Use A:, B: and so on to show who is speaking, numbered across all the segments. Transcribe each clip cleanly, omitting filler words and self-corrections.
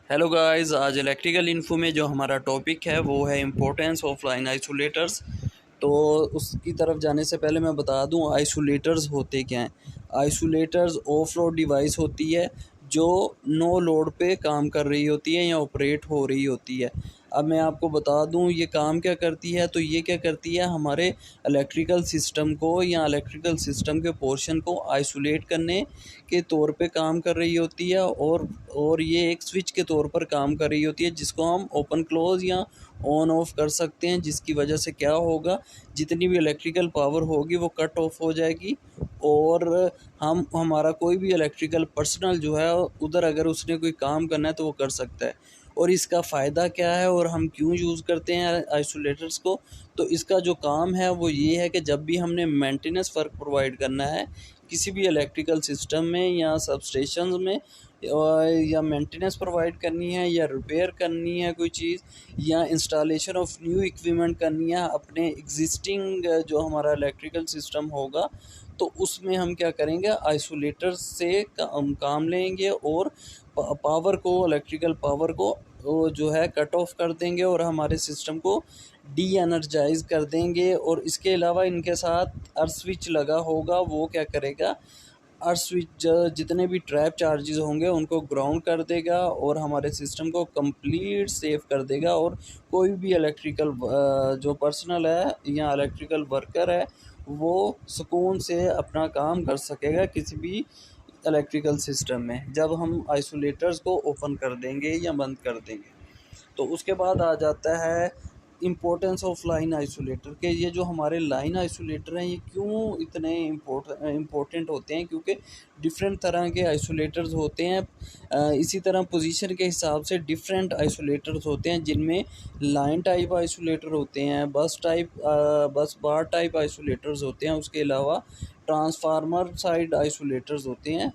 A: Hello guys, आज electrical info में जो हमारा टॉपिक है वो है इम्पोर्टेंस ऑफ लाइन आइसोलेटर्स। तो उसकी तरफ जाने से पहले मैं बता दूं आइसोलेटर्स होते क्या हैं। आइसोलेटर्स ऑफ लोड डिवाइस होती है जो नो लोड पे काम कर रही होती है या ऑपरेट हो रही होती है। अब मैं आपको बता दूं ये काम क्या करती है। तो ये क्या करती है, हमारे इलेक्ट्रिकल सिस्टम को या इलेक्ट्रिकल सिस्टम के पोर्शन को आइसोलेट करने के तौर पे काम कर रही होती है और ये एक स्विच के तौर पर काम कर रही होती है जिसको हम ओपन क्लोज या ऑन ऑफ कर सकते हैं, जिसकी वजह से क्या होगा, जितनी भी इलेक्ट्रिकल पावर होगी वो कट ऑफ हो जाएगी और हम हमारा कोई भी इलेक्ट्रिकल पर्सनल जो है उधर अगर उसने कोई काम करना है तो वो कर सकता है। और इसका फ़ायदा क्या है और हम क्यों यूज़ करते हैं आइसोलेटर्स को। तो इसका जो काम है वो ये है कि जब भी हमने मेंटेनेंस वर्क प्रोवाइड करना है किसी भी इलेक्ट्रिकल सिस्टम में या सबस्टेशन में, या मेंटेनेंस प्रोवाइड करनी है या रिपेयर करनी है कोई चीज़, या इंस्टॉलेशन ऑफ न्यू इक्विपमेंट करनी है अपने एग्जिस्टिंग जो हमारा इलेक्ट्रिकल सिस्टम होगा, तो उसमें हम क्या करेंगे, आइसोलेटर से काम लेंगे और पावर को, इलेक्ट्रिकल पावर को वो जो है कट ऑफ कर देंगे और हमारे सिस्टम को डी एनर्जाइज कर देंगे। और इसके अलावा इनके साथ अर्थ स्विच लगा होगा, वो क्या करेगा, अर्थ स्विच जितने भी ट्रैप चार्जेस होंगे उनको ग्राउंड कर देगा और हमारे सिस्टम को कंप्लीट सेव कर देगा। और कोई भी इलेक्ट्रिकल जो पर्सनल है या इलेक्ट्रिकल वर्कर है वो सुकून से अपना काम कर सकेगा किसी भी इलेक्ट्रिकल सिस्टम में, जब हम आइसोलेटर्स को ओपन कर देंगे या बंद कर देंगे। तो उसके बाद आ जाता है इम्पोर्टेंस ऑफ लाइन आइसोलेटर के। ये जो हमारे लाइन आइसोलेटर हैं ये क्यों इतने इम्पोर्टेंट होते हैं, क्योंकि डिफरेंट तरह के आइसोलेटर्स होते हैं। इसी तरह पोजीशन के हिसाब से डिफरेंट आइसोलेटर्स होते हैं जिनमें लाइन टाइप आइसोलेटर होते हैं, बस बार टाइप आइसोलेटर्स होते हैं, उसके अलावा ट्रांसफार्मर साइड आइसोलेटर्स होते हैं।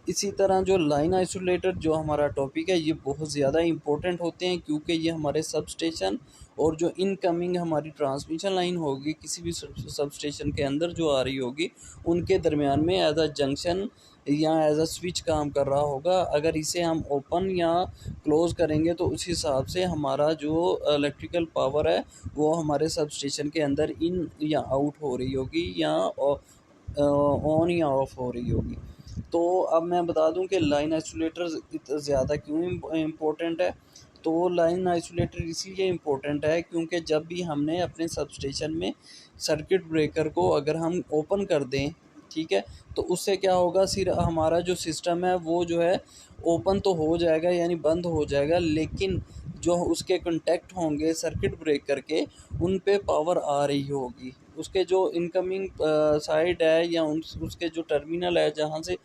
A: इसी तरह जो लाइन आइसोलेटर जो हमारा टॉपिक है ये बहुत ज़्यादा इम्पोर्टेंट होते हैं क्योंकि ये हमारे सब स्टेशन और जो इनकमिंग हमारी ट्रांसमिशन लाइन होगी किसी भी सब स्टेशन के अंदर जो आ रही होगी उनके दरमियान में एज अ जंक्शन या एज अ स्विच काम कर रहा होगा। अगर इसे हम ओपन या क्लोज करेंगे तो उस हिसाब से हमारा जो इलेक्ट्रिकल पावर है वो हमारे सब स्टेशन के अंदर इन या आउट हो रही होगी या ऑन या ऑफ हो रही होगी। तो अब मैं बता दूं कि लाइन आइसोलेटर इतना ज़्यादा क्यों इम्पोर्टेंट है। तो लाइन आइसोलेटर इसलिए इम्पोर्टेंट है क्योंकि जब भी हमने अपने सबस्टेशन में सर्किट ब्रेकर को अगर हम ओपन कर दें, ठीक है, तो उससे क्या होगा, सिर्फ हमारा जो सिस्टम है वो जो है ओपन तो हो जाएगा यानी बंद हो जाएगा, लेकिन जो उसके कॉन्टैक्ट होंगे सर्किट ब्रेकर के उन पे पावर आ रही होगी। उसके जो इनकमिंग साइड है या उसके जो टर्मिनल है जहाँ से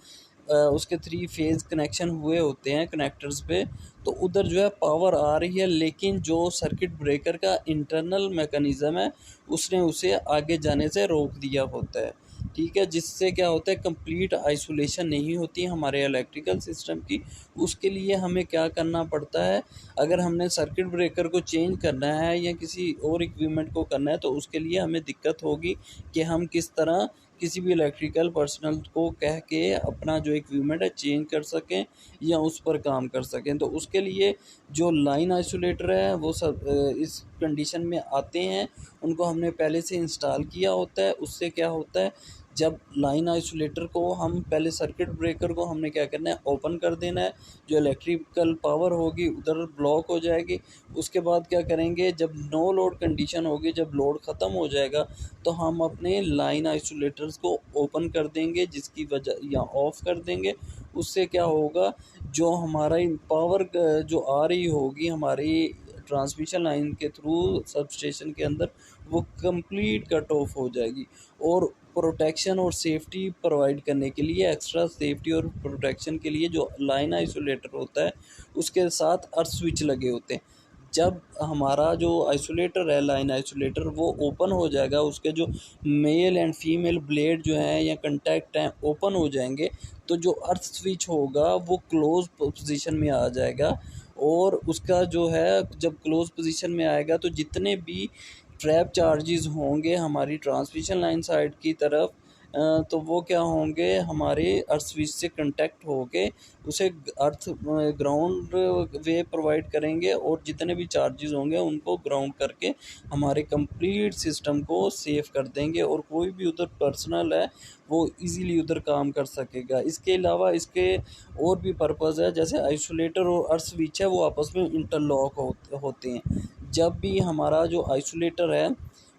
A: उसके 3 फेज़ कनेक्शन हुए होते हैं कनेक्टर्स पे, तो उधर जो है पावर आ रही है, लेकिन जो सर्किट ब्रेकर का इंटरनल मैकेनिज़्म है उसने उसे आगे जाने से रोक दिया होता है। ठीक है, जिससे क्या होता है, कंप्लीट आइसोलेशन नहीं होती हमारे इलेक्ट्रिकल सिस्टम की। उसके लिए हमें क्या करना पड़ता है, अगर हमने सर्किट ब्रेकर को चेंज करना है या किसी और इक्विपमेंट को करना है तो उसके लिए हमें दिक्कत होगी कि हम किस तरह किसी भी इलेक्ट्रिकल पर्सनल को कह के अपना जो इक्विपमेंट है चेंज कर सकें या उस पर काम कर सकें। तो उसके लिए जो लाइन आइसोलेटर है वो सब इस कंडीशन में आते हैं, उनको हमने पहले से इंस्टॉल किया होता है। उससे क्या होता है, जब लाइन आइसोलेटर को हम पहले सर्किट ब्रेकर को हमने क्या करना है, ओपन कर देना है, जो इलेक्ट्रिकल पावर होगी उधर ब्लॉक हो जाएगी। उसके बाद क्या करेंगे, जब नो लोड कंडीशन होगी, जब लोड ख़त्म हो जाएगा तो हम अपने लाइन आइसोलेटर्स को ओपन कर देंगे, जिसकी वजह या ऑफ़ कर देंगे। उससे क्या होगा, जो हमारा पावर जो आ रही होगी हमारी ट्रांसमिशन लाइन के थ्रू सबस्टेशन के अंदर वो कंप्लीट कट ऑफ हो जाएगी। और प्रोटेक्शन और सेफ्टी प्रोवाइड करने के लिए, एक्स्ट्रा सेफ्टी और प्रोटेक्शन के लिए जो लाइन आइसोलेटर होता है उसके साथ अर्थ स्विच लगे होते हैं। जब हमारा जो आइसोलेटर है लाइन आइसोलेटर वो ओपन हो जाएगा, उसके जो मेल एंड फीमेल ब्लेड जो हैं या कंटैक्ट हैं ओपन हो जाएंगे, तो जो अर्थ स्विच होगा वो क्लोज पोजीशन में आ जाएगा। और उसका जो है जब क्लोज पोजीशन में आएगा तो जितने भी ट्रैप चार्जेस होंगे हमारी ट्रांसमिशन लाइन साइड की तरफ तो वो क्या होंगे, हमारे अर्थ स्विच से कांटेक्ट होके उसे अर्थ ग्राउंड वे प्रोवाइड करेंगे, और जितने भी चार्जेस होंगे उनको ग्राउंड करके हमारे कंप्लीट सिस्टम को सेव कर देंगे, और कोई भी उधर पर्सनल है वो इजीली उधर काम कर सकेगा। इसके अलावा इसके और भी पर्पज़ है, जैसे आइसोलेटर और अर्थ स्विच है वो आपस में इंटरलॉक होते हैं। जब भी हमारा जो आइसोलेटर है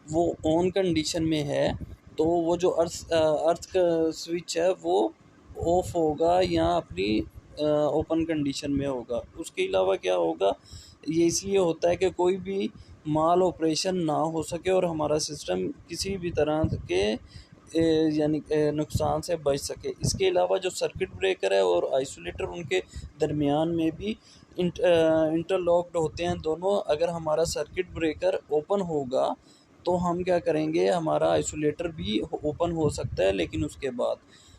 A: वो ऑन कंडीशन में है, तो वो जो अर्थ का स्विच है वो ऑफ होगा या अपनी ओपन कंडीशन में होगा। उसके अलावा क्या होगा, ये इसलिए होता है कि कोई भी माल ऑपरेशन ना हो सके और हमारा सिस्टम किसी भी तरह के यानी नुकसान से बच सके। इसके अलावा जो सर्किट ब्रेकर है और आइसोलेटर, उनके दरमियान में भी इंटरलॉक्ड होते हैं दोनों। अगर हमारा सर्किट ब्रेकर ओपन होगा तो हम क्या करेंगे, हमारा आइसोलेटर भी ओपन हो सकता है लेकिन उसके बाद।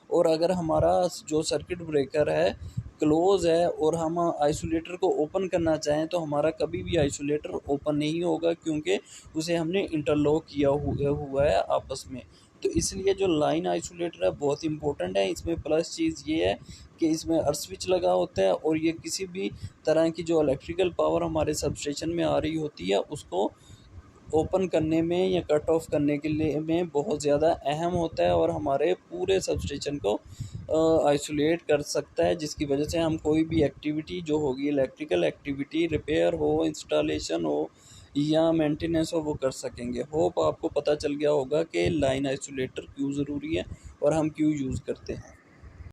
A: और अगर हमारा जो सर्किट ब्रेकर है क्लोज़ है और हम आइसोलेटर को ओपन करना चाहें तो हमारा कभी भी आइसोलेटर ओपन नहीं होगा, क्योंकि उसे हमने इंटरलॉक किया हुआ है आपस में। तो इसलिए जो लाइन आइसोलेटर है बहुत इंपॉर्टेंट है। इसमें प्लस चीज़ ये है कि इसमें अर्थ स्विच लगा होता है, और ये किसी भी तरह की जो इलेक्ट्रिकल पावर हमारे सबस्टेशन में आ रही होती है उसको ओपन करने में या कट ऑफ करने के लिए में बहुत ज़्यादा अहम होता है, और हमारे पूरे सबस्टेशन को आइसोलेट कर सकता है, जिसकी वजह से हम कोई भी एक्टिविटी जो होगी, इलेक्ट्रिकल एक्टिविटी, रिपेयर हो, इंस्टॉलेशन हो या मेंटेनेंस हो, वो कर सकेंगे। होप आपको पता चल गया होगा कि लाइन आइसोलेटर क्यों ज़रूरी है और हम क्यों यूज़ करते हैं।